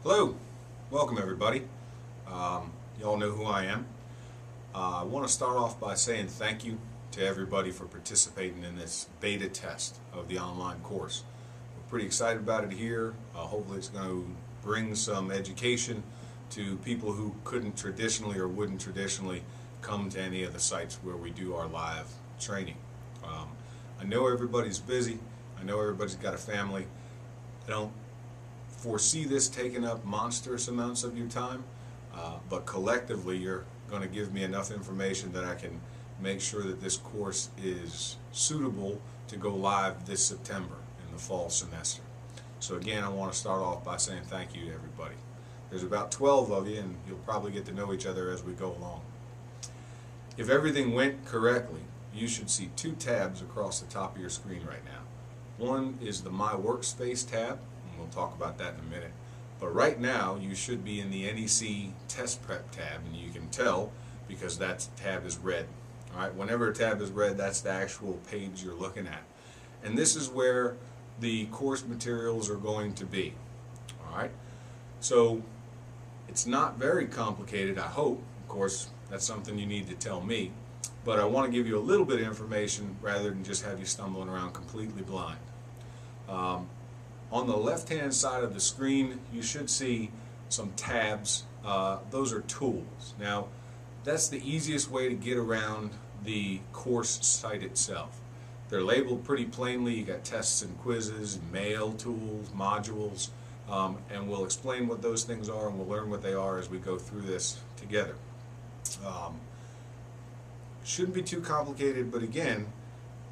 Hello, welcome everybody. You all know who I am. I want to start off by saying thank you to everybody for participating in this beta test of the online course. We're pretty excited about it here. Hopefully it's going to bring some education to people who couldn't traditionally or wouldn't traditionally come to any of the sites where we do our live training. I know everybody's busy. I know everybody's got a family. I don't foresee this taking up monstrous amounts of your time, but collectively you're going to give me enough information that I can make sure that this course is suitable to go live this September in the fall semester. So again, I want to start off by saying thank you to everybody. There's about 12 of you, and you'll probably get to know each other as we go along. If everything went correctly, you should see two tabs across the top of your screen right now. One is the My Workspace tab, and we'll talk about that in a minute. But right now, you should be in the NEC Test Prep tab, and you can tell because that tab is red. All right, whenever a tab is red, that's the actual page you're looking at. And this is where the course materials are going to be. All right, so it's not very complicated, I hope. Of course, that's something you need to tell me. But I want to give you a little bit of information rather than just have you stumbling around completely blind. On the left-hand side of the screen, you should see some tabs. Those are tools. Now, that's the easiest way to get around the course site itself. They're labeled pretty plainly. You got tests and quizzes, mail tools, modules, and we'll explain what those things are, and we'll learn what they are as we go through this together. Shouldn't be too complicated, but again,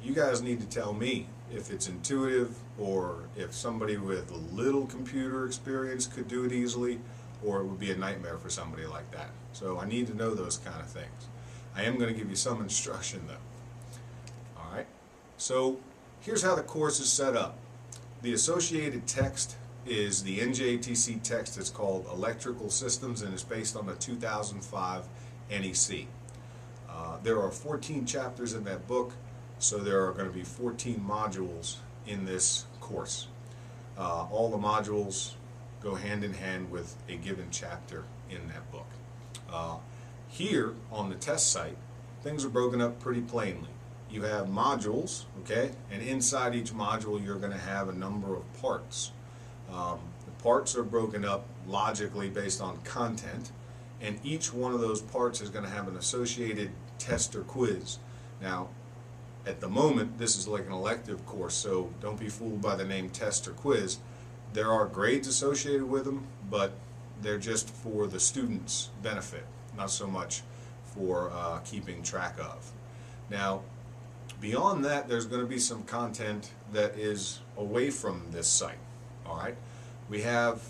you guys need to tell me if it's intuitive, or if somebody with a little computer experience could do it easily, or it would be a nightmare for somebody like that. So I need to know those kind of things. I am going to give you some instruction though. Alright, so here's how the course is set up. The associated text is the JATC text. It's called Electrical Systems, and it's based on the 2005 NEC. There are 14 chapters in that book, so there are going to be 14 modules in this course. All the modules go hand in hand with a given chapter in that book. Here on the test site, things are broken up pretty plainly. You have modules, okay, and inside each module you're going to have a number of parts. The parts are broken up logically based on content, and each one of those parts is going to have an associated test or quiz. Now, at the moment, this is like an elective course, so don't be fooled by the name test or quiz. There are grades associated with them, but they're just for the student's benefit, not so much for keeping track of. Now, beyond that, there's going to be some content that is away from this site. All right, we have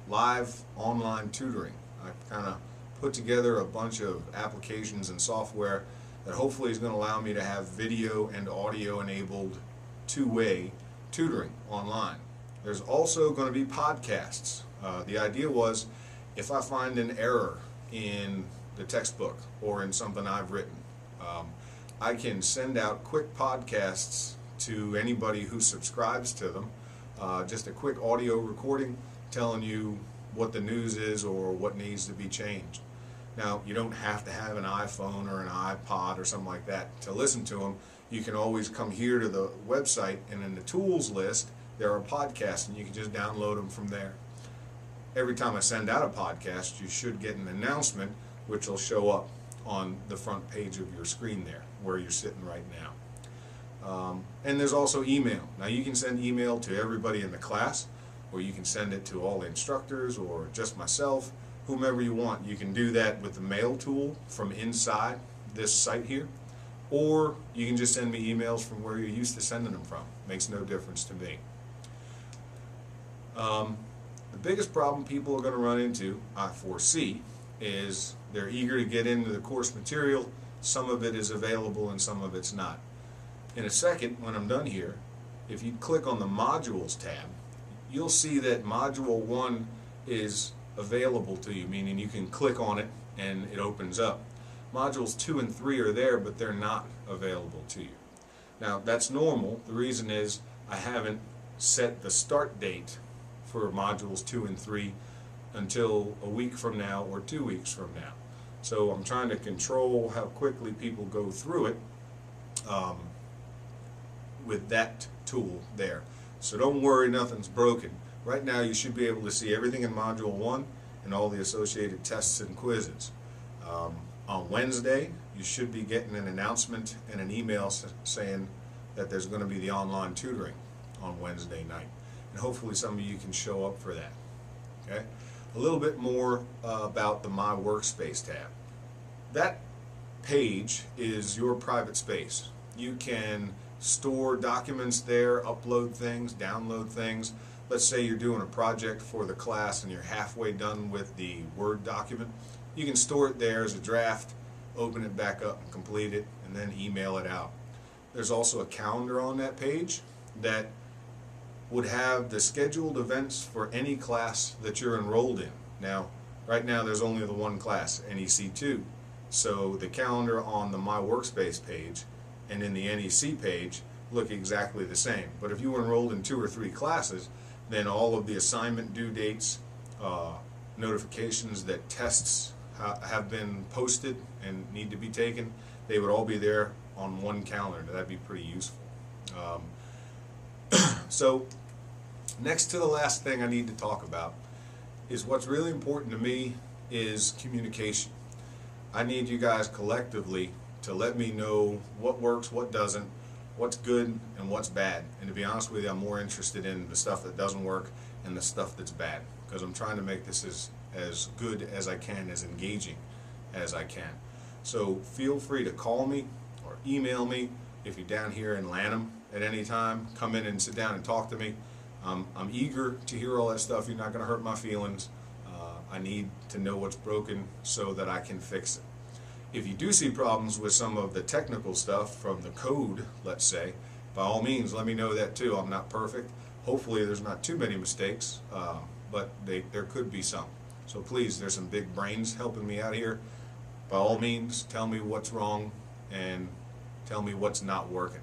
live online tutoring. I've kind of put together a bunch of applications and software that hopefully is going to allow me to have video and audio enabled two-way tutoring online. There's also going to be podcasts. The idea was, if I find an error in the textbook or in something I've written, I can send out quick podcasts to anybody who subscribes to them, just a quick audio recording telling you what the news is or what needs to be changed. Now, you don't have to have an iPhone or an iPod or something like that to listen to them. You can always come here to the website, and in the tools list there are podcasts, and you can just download them from there. Every time I send out a podcast, you should get an announcement which will show up on the front page of your screen there where you're sitting right now. And there's also email. Now, you can send email to everybody in the class, or you can send it to all the instructors or just myself, whomever you want. You can do that with the mail tool from inside this site here, or you can just send me emails from where you're used to sending them from. Makes no difference to me. The biggest problem people are going to run into, I foresee, is they're eager to get into the course material. Some of it is available and some of it's not. In a second, when I'm done here, if you click on the Modules tab, you'll see that Module 1 is available to you, meaning you can click on it and it opens up. Modules 2 and 3 are there, but they're not available to you. Now, that's normal. The reason is I haven't set the start date for modules 2 and 3 until a week from now or 2 weeks from now. So I'm trying to control how quickly people go through it with that tool there. So don't worry, nothing's broken. Right now you should be able to see everything in Module 1 and all the associated tests and quizzes. On Wednesday, you should be getting an announcement and an email saying that there's going to be the online tutoring on Wednesday night. And hopefully some of you can show up for that. Okay? A little bit more about the My Workspace tab. That page is your private space. You can store documents there, upload things, download things. Let's say you're doing a project for the class and you're halfway done with the Word document. You can store it there as a draft, open it back up and complete it, and then email it out. There's also a calendar on that page that would have the scheduled events for any class that you're enrolled in. Now, right now there's only the one class, NEC2. So the calendar on the My Workspace page and in the NEC page look exactly the same. But if you were enrolled in 2 or 3 classes, then all of the assignment due dates, notifications that tests have been posted and need to be taken, they would all be there on one calendar. That'd be pretty useful. So next to the last thing I need to talk about is what's really important to me is communication. I need you guys collectively to let me know what works, what doesn't, what's good and what's bad. And to be honest with you, I'm more interested in the stuff that doesn't work and the stuff that's bad, because I'm trying to make this as good as I can, as engaging as I can. So feel free to call me or email me if you're down here in Lanham at any time. Come in and sit down and talk to me. I'm eager to hear all that stuff. You're not going to hurt my feelings. I need to know what's broken so that I can fix it. If you do see problems with some of the technical stuff from the code, let's say, by all means let me know that too. I'm not perfect. Hopefully there's not too many mistakes, but there could be some. So please, there's some big brains helping me out here. By all means, tell me what's wrong and tell me what's not working.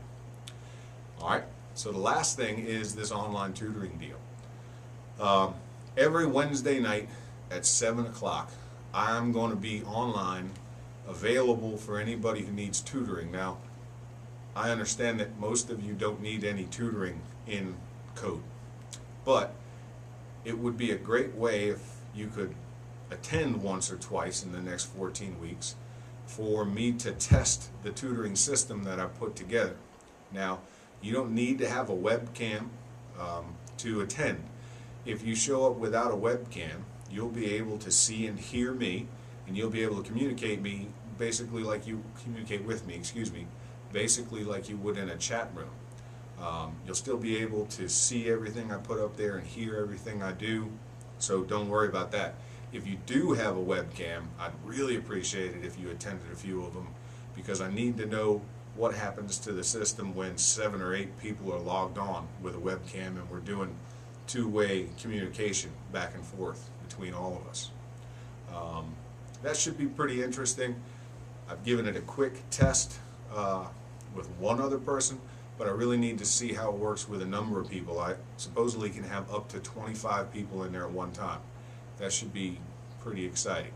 Alright, so the last thing is this online tutoring deal. Every Wednesday night at 7 o'clock, I'm going to be online, available for anybody who needs tutoring. Now, I understand that most of you don't need any tutoring in code, but it would be a great way if you could attend once or twice in the next 14 weeks for me to test the tutoring system that I put together. Now, you don't need to have a webcam to attend. If you show up without a webcam, you'll be able to see and hear me, and you'll be able to communicate with me basically like you would in a chat room. You'll still be able to see everything I put up there and hear everything I do, so don't worry about that. If you do have a webcam, I'd really appreciate it if you attended a few of them, because I need to know what happens to the system when 7 or 8 people are logged on with a webcam and we're doing two-way communication back and forth between all of us. That should be pretty interesting. I've given it a quick test with one other person, but I really need to see how it works with a number of people. I supposedly can have up to 25 people in there at one time. That should be pretty exciting.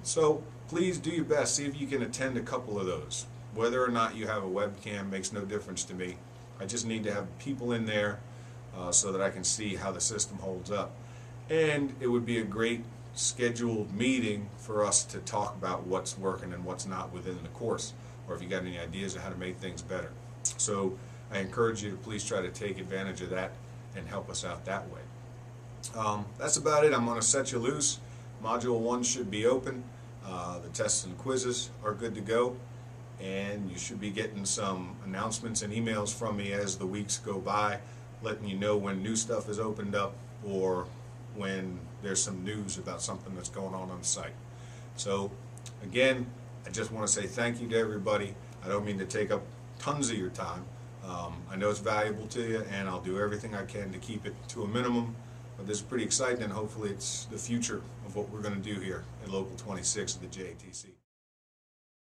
So please do your best. See if you can attend a couple of those. Whether or not you have a webcam makes no difference to me. I just need to have people in there so that I can see how the system holds up. And it would be a great scheduled meeting for us to talk about what's working and what's not within the course, or if you got any ideas of how to make things better. So I encourage you to please try to take advantage of that and help us out that way. That's about it. I'm going to set you loose. Module 1 should be open. The tests and quizzes are good to go, and you should be getting some announcements and emails from me as the weeks go by, letting you know when new stuff is opened up or when there's some news about something that's going on the site. So again, I just want to say thank you to everybody. I don't mean to take up tons of your time. I know it's valuable to you, and I'll do everything I can to keep it to a minimum. But this is pretty exciting, and hopefully it's the future of what we're going to do here at Local 26 of the JATC.